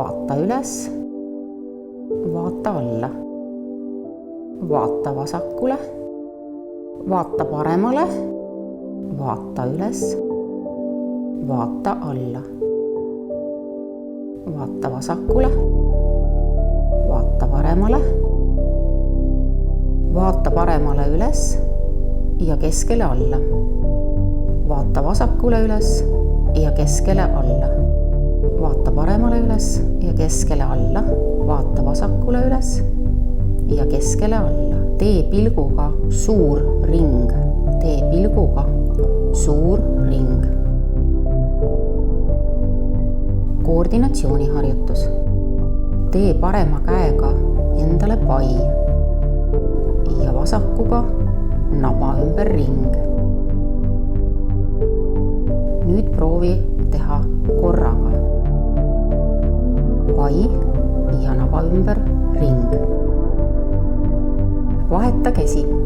vaata üles, vaata alla, vaata vasakule, vaata paremale, vaata üles, vaata alla, vaata vasakule, vaata paremale, vaata paremale üles ja keskele alla, vaata vasakule üles ja keskele alla, vaata paremale üles ja keskele alla, vaata vasakule üles ja keskele alla. Tee pilguga suur ring, tee pilguga suur ring. Koordinatsiooniharjutus. Tee parema käega endale pai ja vasakuga naba ümber ring. Nüüd proovi teha korraga. Pai ja naba ümber ring. Vaheta käsi.